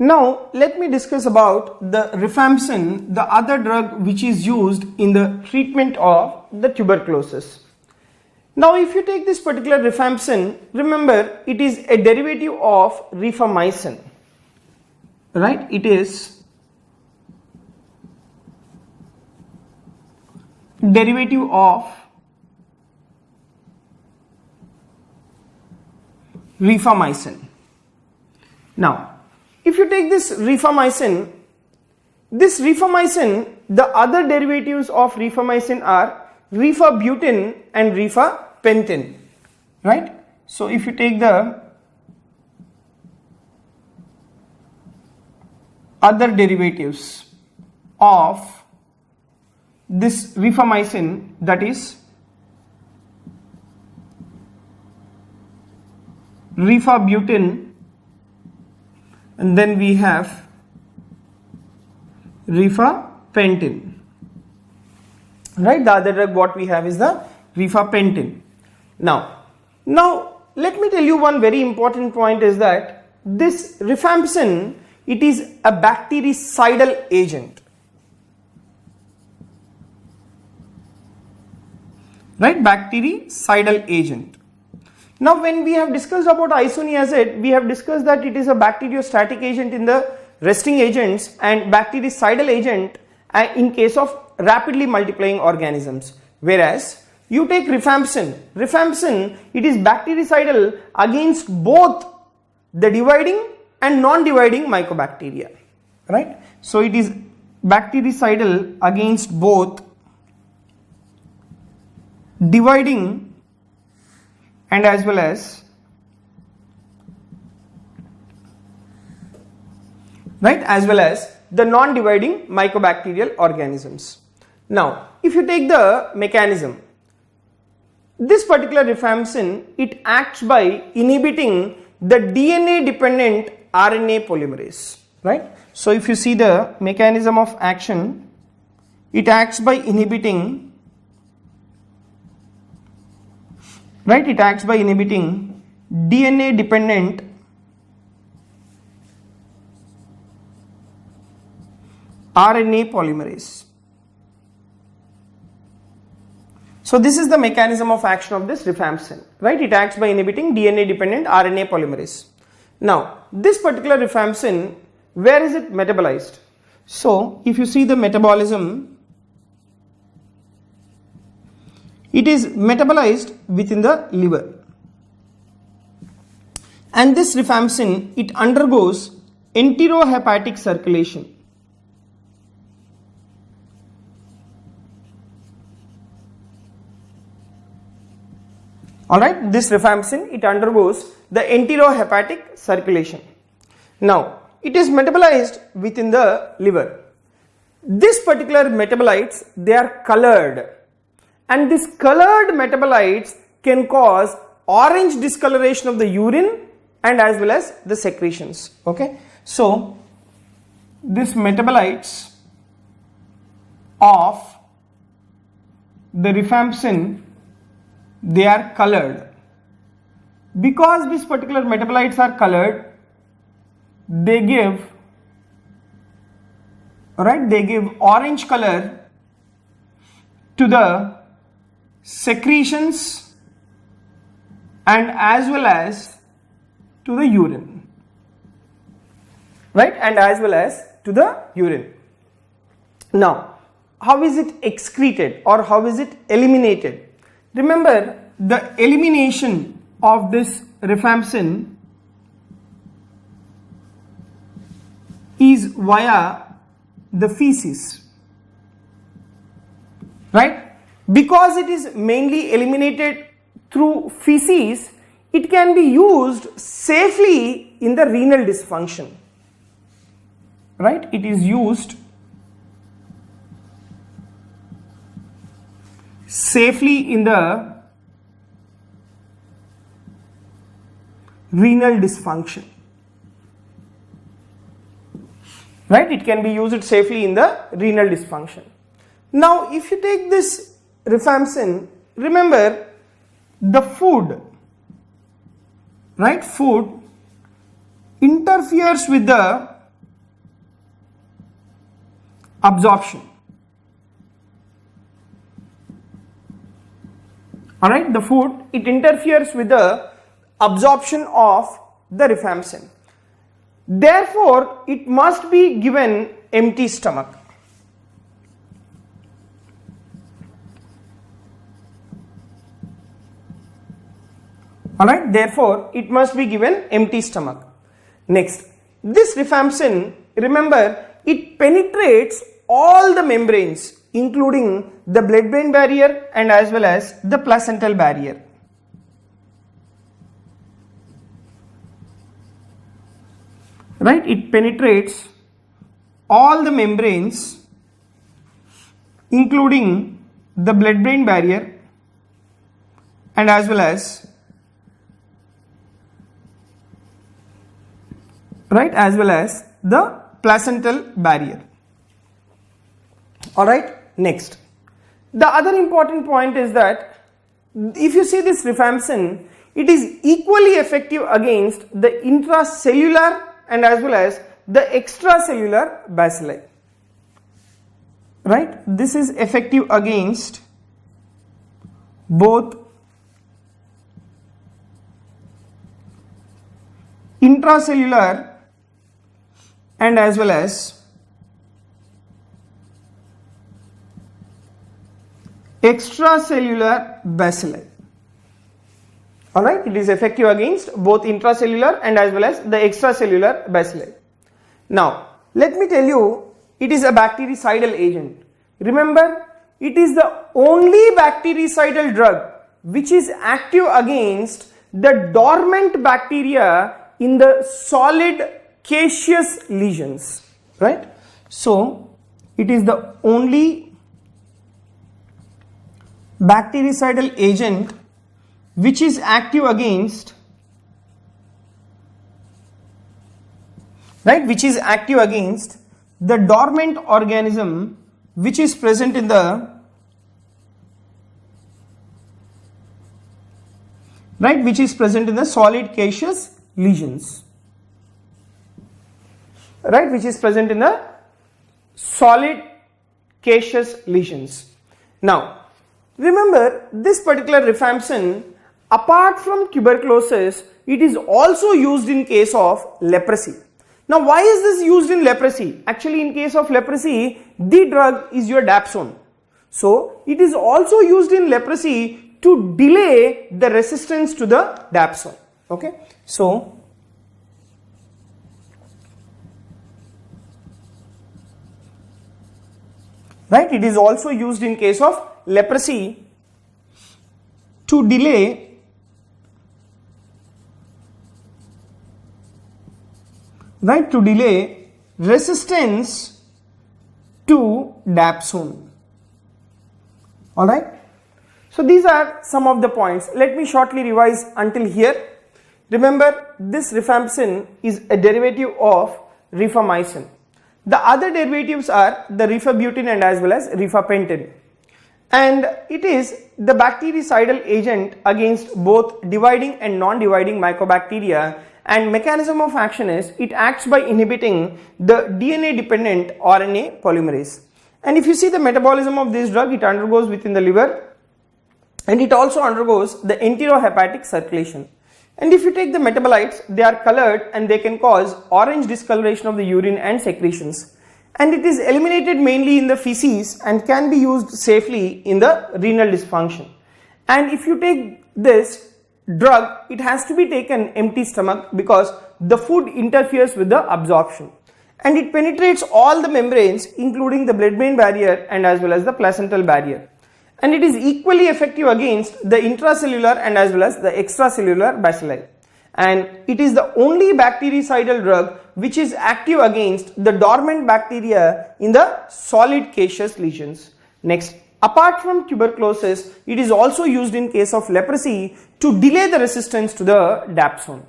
Now let me discuss about the Rifampicin, the other drug which is used in the treatment of the tuberculosis. Now if you take this particular Rifampicin, remember it is a derivative of Rifamycin, right? It is derivative of Rifamycin. Now if you take this Rifamycin, the other derivatives of Rifamycin are Rifabutin and Rifampicin, right? So if you take the other derivatives of this Rifamycin, that is Rifabutin, and then we have Rifampicin, right? The other drug what we have is the Rifampicin. Now let me tell you one very important point is that this Rifampicin, it is a bactericidal agent, right? Bactericidal agent. Now when we have discussed about Isoniazid, we have discussed that it is a bacteriostatic agent in the resting agents and bactericidal agent in case of rapidly multiplying organisms. Whereas you take Rifampicin, it is bactericidal against both the dividing and non-dividing Mycobacteria, right? So it is bactericidal against both dividing and as well as, right, as well as the non-dividing mycobacterial organisms. Now if you take the mechanism, this particular Rifampicin, it acts by inhibiting the DNA-dependent RNA polymerase, right? So if you see the mechanism of action, it acts by inhibiting, right, it acts by inhibiting DNA-dependent RNA polymerase. So this is the mechanism of action of this Rifampicin, right? It acts by inhibiting DNA-dependent RNA polymerase. Now this particular Rifampicin, where is it metabolized? So if you see the metabolism, it is metabolized within the liver, and this Rifampicin, it undergoes enterohepatic circulation. Alright, this Rifampicin, it undergoes the enterohepatic circulation. Now it is metabolized within the liver. This particular metabolites, they are colored, and these colored metabolites can cause orange discoloration of the urine and as well as the secretions. Okay, so these metabolites of the Rifampicin, they are colored. Because these particular metabolites are colored, they give, right, they give orange color to the secretions and as well as to the urine, right, and as well as to the urine. Now how is it excreted or how is it eliminated? Remember, the elimination of this Rifampicin is via the feces, right? Because it is mainly eliminated through feces, it can be used safely in the renal dysfunction, right? It is used safely in the renal dysfunction, right? It can be used safely in the renal dysfunction. Now if you take this Rifampicin, remember the food, right, food interferes with the absorption. Alright, the food, it interferes with the absorption of the rifampicin. Therefore, it must be given empty stomach. Alright, therefore, it must be given empty stomach. Next, this rifampicin, remember, it penetrates all the membranes, including the blood-brain barrier and as well as the placental barrier. Right, it penetrates all the membranes, including the blood-brain barrier and as well as the placental barrier. Alright, next. The other important point is that if you see this rifampicin, it is equally effective against the intracellular and as well as the extracellular bacilli. Right, this is effective against both intracellular and as well as extracellular bacilli. Alright, it is effective against both intracellular and as well as the extracellular bacilli. Now, let me tell you, it is a bactericidal agent. Remember, it is the only bactericidal drug which is active against the dormant bacteria in the solid caseous lesions, right? So, it is the only bactericidal agent which is active against, right, which is active against the dormant organism which is present in the, right, which is present in the solid caseous lesions, right, which is present in the solid caseous lesions. Now, remember, this particular rifampicin, apart from tuberculosis, it is also used in case of leprosy. Now, why is this used in leprosy? Actually, in case of leprosy, the drug is your dapsone. So, it is also used in leprosy to delay the resistance to the dapsone. Okay. So, right, it is also used in case of leprosy to delay resistance to dapsone. Alright. So these are some of the points. Let me shortly revise until here. Remember, this rifampicin is a derivative of rifamycin. The other derivatives are the rifabutin and as well as rifapentin. And it is the bactericidal agent against both dividing and non-dividing mycobacteria, and mechanism of action is it acts by inhibiting the DNA-dependent RNA polymerase. And if you see the metabolism of this drug, it undergoes within the liver and it also undergoes the enterohepatic circulation. And if you take the metabolites, they are colored and they can cause orange discoloration of the urine and secretions. And it is eliminated mainly in the feces and can be used safely in the renal dysfunction. And if you take this drug, it has to be taken empty stomach because the food interferes with the absorption. And it penetrates all the membranes, including the blood-brain barrier and as well as the placental barrier. And it is equally effective against the intracellular and as well as the extracellular bacilli. And it is the only bactericidal drug which is active against the dormant bacteria in the solid caseous lesions. Next, apart from tuberculosis, it is also used in case of leprosy to delay the resistance to the dapsone.